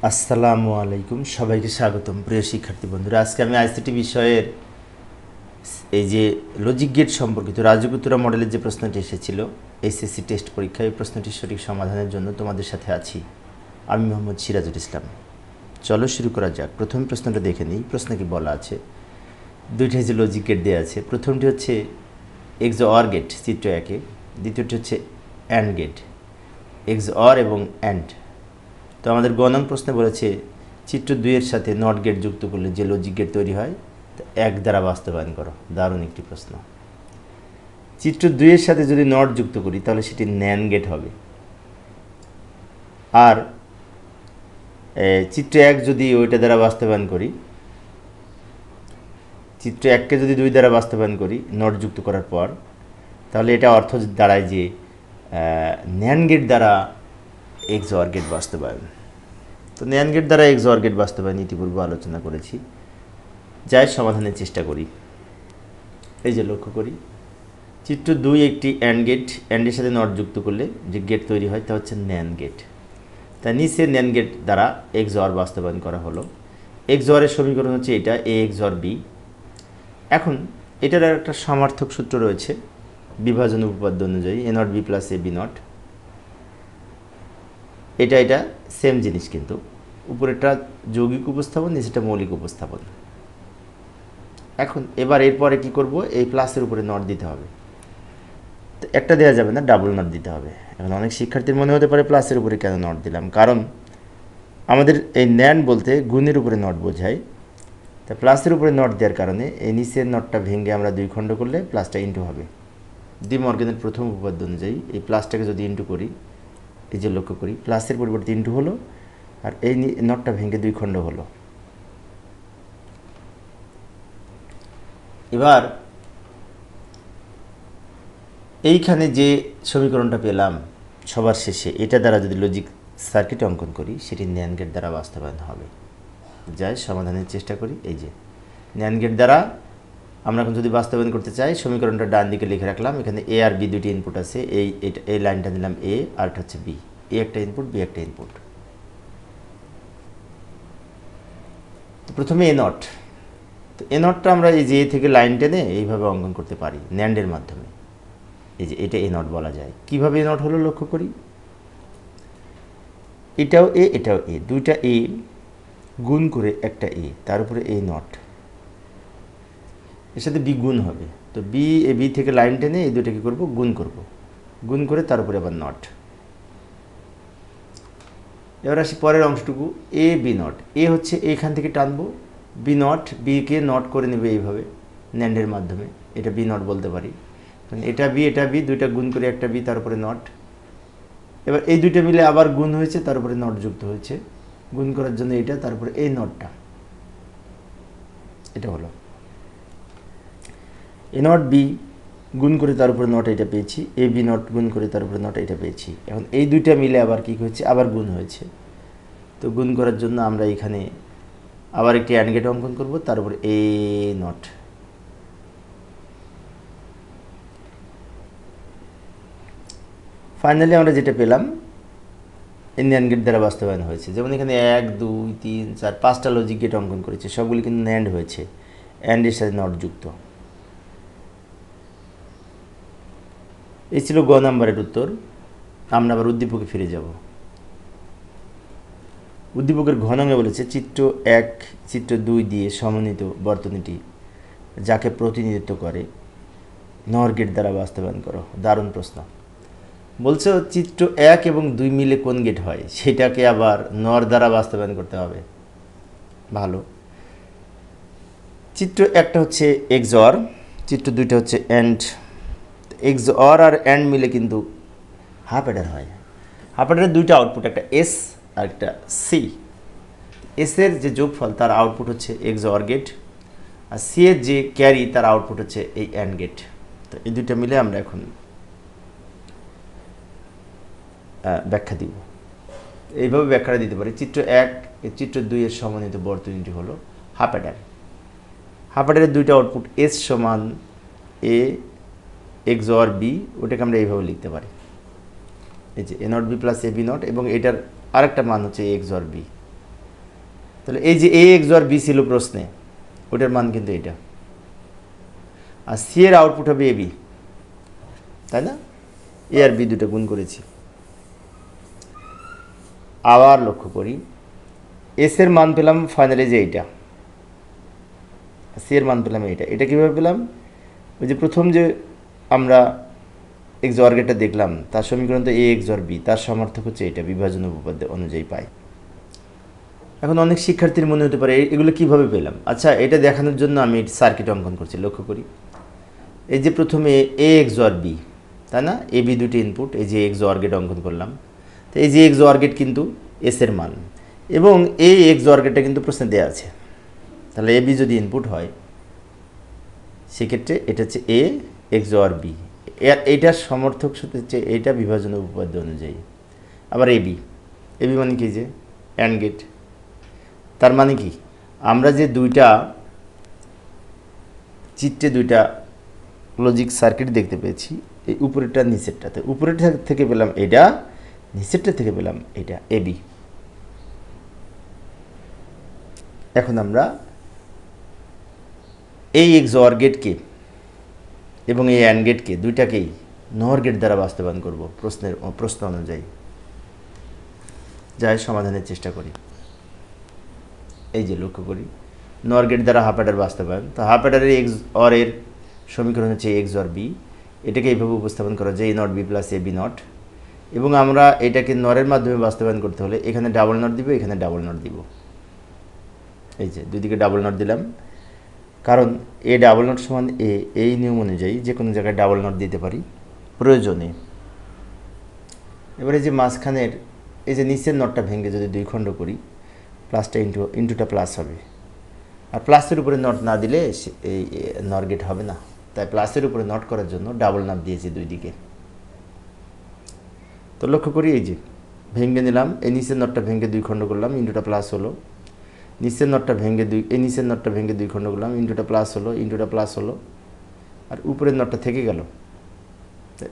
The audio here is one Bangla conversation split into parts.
আসসালামু আলাইকুম, সবাইকে স্বাগতম প্রিয় শিক্ষার্থী বন্ধুরা। আজকে আমি আইসিটি বিষয়ের এই যে লজিক গেট সম্পর্কিত রাজগুতুরা মডেলের যে প্রশ্নটি এসেছিল এইচএসসি টেস্ট পরীক্ষায়, এই প্রশ্নটির সঠিক সমাধানের জন্য তোমাদের সাথে আছি আমি মোহাম্মদ সিরাজুল ইসলাম। চলো শুরু করা যাক। প্রথম প্রশ্নটা দেখে নিই। প্রশ্নে কি বলা আছে, দুইটা যে লজিক গেট দেওয়া আছে। প্রথমটি হচ্ছে এক্স অর গেট চিত্র একে, দ্বিতীয়টি হচ্ছে অ্যান্ড গেট এক্স অর এবং অ্যান্ড। তো আমাদের গ নং প্রশ্নে বলেছে চিত্র 2 এর সাথে নট গেট যুক্ত করলে যে লজিক গেট তৈরি হয় তা এক দ্বারা বাস্তবায়ন করো। দারুণ একটি প্রশ্ন। চিত্র 2 এর সাথে যদি নট যুক্ত করি তাহলে সেটি ন্যান গেট হবে। আর চিত্র 1 যদি ওইটা দ্বারা বাস্তবায়ন করি, চিত্র 1কে যদি 2 দ্বারা বাস্তবায়ন করি নট যুক্ত করার পর, তাহলে এটা অর্থ দাঁড়ায় যে ন্যান গেট দ্বারা এক্স অর গেট বাস্তবায়ন। তো ন্যান গেট দ্বারা এক্স অর গেট বাস্তবায়ন ইতিপূর্বে আলোচনা করেছি। যাই সমাধানের চেষ্টা করি। এই যে লক্ষ্য করি, চিত্র 2 একটি অ্যান্ড গেট, অ্যান্ডের সাথে নট যুক্ত করলে যে গেট তৈরি হয় তা হচ্ছে ন্যান গেট। তা নিচে ন্যান গেট দ্বারা এক্স অর বাস্তবায়ন করা হলো। এক্স অরের সমীকরণ হচ্ছে এটা, এ এক্স অর বি। এখন এটার একটা সমার্থক সূত্র রয়েছে বিভাজন উপপাদ্য অনুযায়ী, A not B plus A B not. এটা সেম জিনিস, কিন্তু উপরেরটা যৌগিক উপস্থাপন, নিচেটা মৌলিক উপস্থাপন। এখন এবার এরপরে কি করব, এই প্লাসের উপরে নট দিতে হবে। তো একটা দেওয়া যাবে না, ডাবল নট দিতে হবে। এখন অনেক শিক্ষার্থীর মনে হতে পারে প্লাসের উপরে কেন নট দিলাম, কারণ আমাদের এই ন্যান বলতে গুণের উপরে নট বোঝায়। তা প্লাসের উপরে নট দেওয়ার কারণে এই নিচের নটটা ভেঙে আমরা 2 খণ্ড করলে প্লাসটা ইন্টু হবে। ডি মর্গানের প্রথম উপপাদ্য অনুযায়ী এই প্লাসটাকে যদি ইন্টু করি, এই যে লক্ষ্য করি প্লাসের পরিবর্তে ইন্টু হলো, আর এই নটটা ভেঙে 2 খণ্ড হলো। এবার এইখানে যে সমীকরণটা পেলাম সবার শেষে, এটা দ্বারা যদি লজিক সার্কিট অঙ্কন করি সেটি ন্যান গেট দ্বারা বাস্তবায়ন হবে। যাই সমাধানের চেষ্টা করি। এই যে ন্যান গেট দ্বারা আমরা এখন যদি বাস্তবায়ন করতে চাই, সমীকরণটা ডান দিকে লিখে রাখলাম। এখানে এ আর বি দুটি ইনপুট আছে। এই লাইনটা নিলাম এ, আর এটা হচ্ছে বি। এ একটা ইনপুট, বি একটা ইনপুট। তো প্রথমে এ নট। তো এ নটটা আমরা এই যে এ থেকে লাইন টেনে এইভাবে অঙ্কন করতে পারি ন্যান্ডের মাধ্যমে। এই যে এটা এ নট বলা যায়। কিভাবে এ নট হলো লক্ষ্য করি, এটাও এ এটাও এ, দুইটা এ গুণ করে একটা এ, তার উপরে এ নট, এর সাথে বি গুণ হবে। তো বি এ বি থেকে লাইন টেনে এই দুইটাকে করব গুণ করব, গুণ করে তার উপরে আবার নট। এবার আসি পরের অংশটুকু, এ বি নট। এ হচ্ছে এইখান থেকে টানবো, বি নট, বিকে নট করে নেবে এইভাবে ন্যান্ডের মাধ্যমে। এটা বি নট বলতে পারি। এটা বি দুইটা গুণ করে একটা বি, তার উপরে নট। এবার এই দুইটা মিলে আবার গুণ হয়েছে, তার উপরে নট যুক্ত হয়েছে, গুণ করার জন্য এটা, তারপরে এই নটটা, এটা হলো এ নট বি গুণ করে তার উপরে নট, এটা পেয়েছি। এ বি নট গুণ করে তার উপরে নট, এটা পেয়েছি। এখন এই দুইটা মিলে আবার কি হয়েছে, আবার গুণ হয়েছে। তো গুণ করার জন্য আমরা এখানে আবার একটি অ্যান্ড গেট অঙ্কন করব, তার উপরে এ নট। ফাইনালি আমরা যেটা পেলাম ইন্ডিয়ান গেট দ্বারা বাস্তবায়ন হয়েছে। যেমন এখানে 1 2 3 4 5টা লজিক গেট অঙ্কন করেছে, সবগুলি কিন্তু ন্যান্ড হয়েছে, অ্যান্ডের সাথে নট যুক্ত। এই ছিল গ নাম্বারের উত্তর। আমরা আবার উদ্দীপকে ফিরে যাব। উদ্দীপকের ঘ নঙে বলেছে চিত্র 1 চিত্র 2 দিয়ে সমন্বিত বর্তনীটি যাকে প্রতিনিধিত্ব করে নর গেট দ্বারা বাস্তবায়ন করো। দারুণ প্রশ্ন। বলছো চিত্র 1 এবং 2 মিলে কোন গেট হয়, সেটাকে আবার নর দ্বারা বাস্তবায়ন করতে হবে। ভালো। চিত্র 1টা হচ্ছে এক্স অর, চিত্র 2টা হচ্ছে অ্যান্ড। এক্স অর আর অ্যান্ড মিলে কিন্তু হাফ অ্যাডার হয়। হাফ অ্যাডারের দুইটা আউটপুট, একটা এস আর একটা সি। এস এর যে যোগফল তার আউটপুট হচ্ছে এক্স অর গেট, আর সি এর যে ক্যারি তার আউটপুট হচ্ছে এই অ্যান্ড গেট। তো এই দুইটা মিলে আমরা এখন ব্যাখ্যা দিব। এইভাবে ব্যাখ্যাটা দিতে পারি, চিত্র 1 চিত্র 2 এর সমন্বিত বর্তনীটি হলো হাফ অ্যাডার। হাফ অ্যাডারের দুইটা আউটপুট এস সমান এ এক্স অর বি, ওটাকে আমরা এইভাবে লিখতে পারি, এই যে A not B plus A B not, এবং এটার আরেকটা মান হচ্ছে এক্স অর বি। তাহলে এই যে এ এক্স আর বি ছিল প্রশ্নে, ওটার মান কিন্তু এটা, আর সি এর আউটপুট হবে এ বি, তাই না? এ আর বি দুটো গুণ করেছি। আবার লক্ষ্য করি, এস এর মান পেলাম ফাইনালি যে এইটা, সি এর মান পেলাম এইটা। এটা কীভাবে পেলাম? ওই যে প্রথম যে আমরা এক্স অর গেটটা দেখলাম, তার সমীকরণ তো এ এক্স অর বি, তার সমার্থক হচ্ছে এটা, বিভাজন উপপাদ্য অনুযায়ী পাই। এখন অনেক শিক্ষার্থীর মনে হতে পারে এগুলো কিভাবে পেলাম। আচ্ছা, এটা দেখানোর জন্য আমি সার্কিট অঙ্কন করছি, লক্ষ্য করি। এই যে প্রথমে এ এক্স অর বি, তাই না? এ বি দুটি ইনপুট, এই যে এক্স অর গেট অঙ্কন করলাম। তো এই যে এক্স অর গেট কিন্তু এস এর মান, এবং এই এক্স অর গেটটা কিন্তু প্রশ্নে দেওয়া আছে। তাহলে এ বি যদি ইনপুট হয়, সেক্ষেত্রে এটা হচ্ছে এ এক্স অর বি, এইটার সমর্থক হচ্ছে এইটা বিভাজন উপপাদ্য অনুযায়ী। আবার এবি, এবি মানে কি? যে অ্যান্ড গেট। তার মানে কি, আমরা যে দুইটা চিত্রে দুইটা লজিক সার্কিট দেখতে পেয়েছি, এই উপরেরটা নিচেরটাতে, উপরের থেকে পেলাম এটা, নিচেরটা থেকে পেলাম এটা, এবি। এখন আমরা এই এক্স অর গেটকে এবং এই অ্যান্ড গেটকে দুইটাকেই নর গেট দ্বারা বাস্তবায়ন করব প্রশ্ন অনুযায়ী। যাই সমাধানের চেষ্টা করি। এই যে লক্ষ্য করি, নর গেট দ্বারা হাফ অ্যাডার বাস্তবায়ন। তো হাফ অ্যাডারের এক্স অর এর সমীকরণ হচ্ছে এক্স অর বি, এটাকে এইভাবে উপস্থাপন করা যায় A not B plus A B not. এবং আমরা এটাকে নরের মাধ্যমে বাস্তবায়ন করতে হলে এখানে ডাবল নট দিব, এখানে ডাবল নট দিব। এই যে দুই দিকে ডাবল নট দিলাম, কারণ এ ডাবল নট সমান এ, এই নিয়ম অনুযায়ী যে কোনো জায়গায় ডাবল নট দিতে পারি প্রয়োজনে। এবারে যে মাঝখানের এই যে নিচের নটটা ভেঙে যদি দুই খণ্ড করি, প্লাসটা ইন্টুটা প্লাস হবে, আর প্লাসের উপরে নট না দিলে এই নর গেট হবে না। তাই প্লাসের উপরে নট করার জন্য ডাবল নট দিয়েছি দুই দিকে। তো লক্ষ্য করি, এই যে ভেঙে নিলাম, এই নিচের নটটা ভেঙে দুই খণ্ড করলাম, ইন্টুটা প্লাস হলো। নিচের নটটা ভেঙে এই নিচের নটটা ভেঙে দুই খণ্ড করলাম, ইন্টুটা প্লাস হলো, ইন্টুটা প্লাস হলো, আর উপরের নটটা থেকে গেল।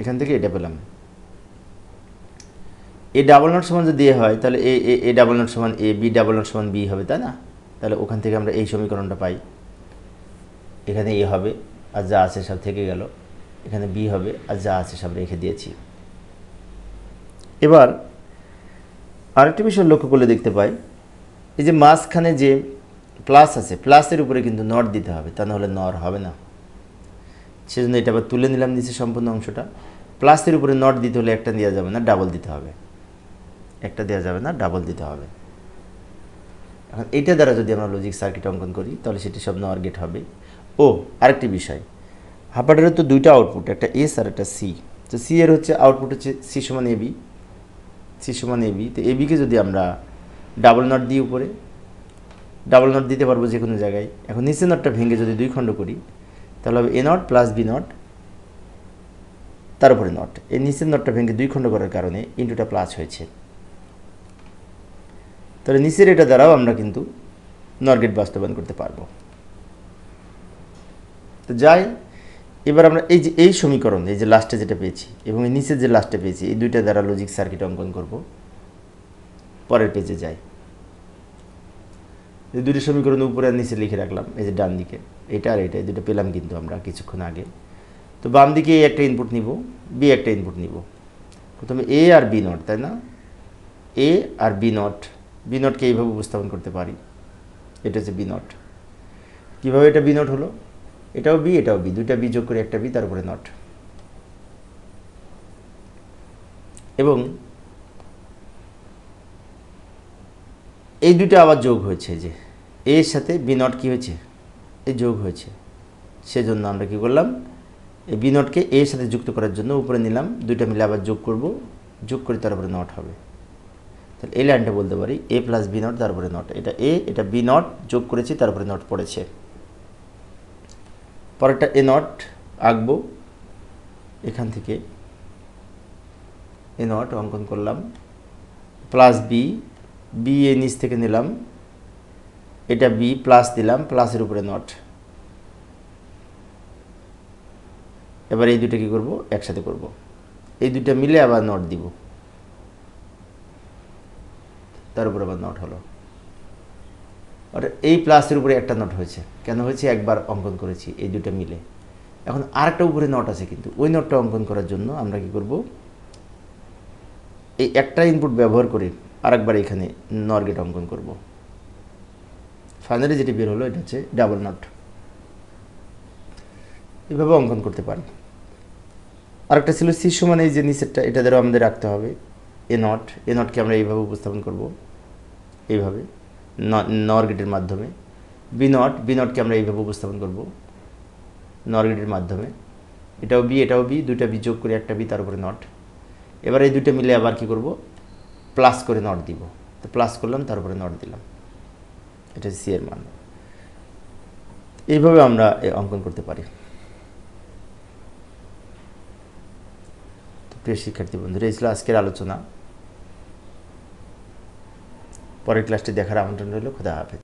এখান থেকে এটা পেলাম। এ ডাবল নট সমান যদি এ হয়, তাহলে এ ডাবল নট সমান এ, বি ডাবল নট সমান বি হবে, তাই না? তাহলে ওখান থেকে আমরা এই সমীকরণটা পাই। এখানে এ হবে, আর যা আছে সব থেকে গেল। এখানে বি হবে, আর যা আছে সব রেখে দিয়েছি। এবার আরেকটি বিষয় লক্ষ্য করলে দেখতে পাই, এই যে মাঝখানে যে প্লাস আছে, প্লাসের উপরে কিন্তু নট দিতে হবে, তা নাহলে নর হবে না। সেজন্য এটা আবার তুলে নিলাম নিচে সম্পূর্ণ অংশটা। প্লাসের উপরে নট দিতে হলে একটা দেওয়া যাবে না, ডাবল দিতে হবে। একটা দেওয়া যাবে না, ডাবল দিতে হবে। এখন এইটা দ্বারা যদি আমরা লজিক সার্কিট অঙ্কন করি, তাহলে সেটি সব নর গেট হবে। ও আরেকটি বিষয়, হাফ অ্যাডারের তো দুইটা আউটপুট, একটা এস আর একটা সি। তো সি এর হচ্ছে আউটপুট হচ্ছে সি সমান এবি, সি সমান এবি। তো এবিকে যদি আমরা ডাবল নট দিই, উপরে ডাবল নট দিতে পারবো যে কোনো জায়গায়। এখন নিচের নটটা ভেঙে যদি দুই খণ্ড করি, তাহলে হবে এ নট প্লাস বি নট, তার উপরে নট। এই নিচের নটটা ভেঙে দুই খণ্ড করার কারণে ইন্টুটা প্লাস হয়েছে। তাহলে নিচের এটা দ্বারাও আমরা কিন্তু নর গেট বাস্তবায়ন করতে পারবো। তো যাই, এবার আমরা এই যে এই সমীকরণ, এই যে লাস্টে যেটা পেয়েছি এবং এই নিচের যে লাস্টে পেয়েছি, এই দুইটা দ্বারা লজিক সার্কিট অঙ্কন করব। পরের পেজে যাই। এই দুটো সমীকরণ উপরে আর নিচে লিখে রাখলাম, এই যে ডান দিকে এটা আর এটা, এই দুটো পেলাম কিন্তু আমরা কিছুক্ষণ আগে। তো বাম দিকে এ একটা ইনপুট নিব, বি একটা ইনপুট নিব। প্রথমে এ আর বি নট, তাই না? এ আর বি নট, বি নটকে এইভাবে উপস্থাপন করতে পারি। এটা হচ্ছে বি নট। কীভাবে এটা বি নট হলো? এটাও বি, এটাও বি, দুইটা বি যোগ করে একটা বি, তার উপরে নট। এবং এই দুইটা আবার যোগ হয়েছে, যে এর সাথে বি নট কী হয়েছে, এই যোগ হয়েছে। সেজন্য আমরা কি করলাম, এই বি নটকে এর সাথে যুক্ত করার জন্য উপরে নিলাম, দুইটা মিলে আবার যোগ করব, যোগ করে তারপরে নট হবে। তাহলে এই লাইনটা বলতে পারি এ প্লাস বি নট, তারপরে নট। এটা এ, এটা বি নট যোগ করেছি, তারপরে নট পড়েছে। পরেরটা এ নট আঁকবো, এখান থেকে এ নট অঙ্কন করলাম, প্লাস বি, বি এ নিচ থেকে নিলাম, এটা বি প্লাস দিলাম, প্লাসের উপরে নট। এবার এই দুটো কী করব, একসাথে করব, এই দুটো মিলে আবার নট দিব, তার উপর আবার নট হলো। আর এই প্লাসের উপরে একটা নট হয়েছে, কেন হয়েছে? একবার অঙ্কন করেছি এই দুটো মিলে। এখন আরেকটা উপরে নট আছে, কিন্তু ওই নটটা অঙ্কন করার জন্য আমরা কি করব, এই একটা ইনপুট ব্যবহার করে আরেকবার এখানে নর গেট অঙ্কন করব। ফাইনালি যেটি বের হলো এটা হচ্ছে ডাবল নট। এভাবে অঙ্কন করতে পারি। আরেকটা ছিল সি সমান এই যে নিচেরটা, এটা দ্বারা আমাদের রাখতে হবে এ নটকে আমরা এইভাবে উপস্থাপন করব, এইভাবে নর গেটের মাধ্যমে। বি নটকে আমরা এইভাবে উপস্থাপন করব নর গেটের মাধ্যমে। এটাও বি, দুইটা বি যোগ করে একটা বি, তার উপরে নট। এবার এই দুইটা মিলে আবার কি করব, প্লাস করে নট দিব। তো প্লাস করলাম, তার উপরে নট দিলাম, এটা সি এর মান। এইভাবে আমরা অঙ্কন করতে পারি। তো প্রিয় শিক্ষার্থী বন্ধুরা, এই ছিল আজকের আলোচনা। পরের ক্লাসটি দেখার আমন্ত্রণ রইল। খোদা হাফেজ।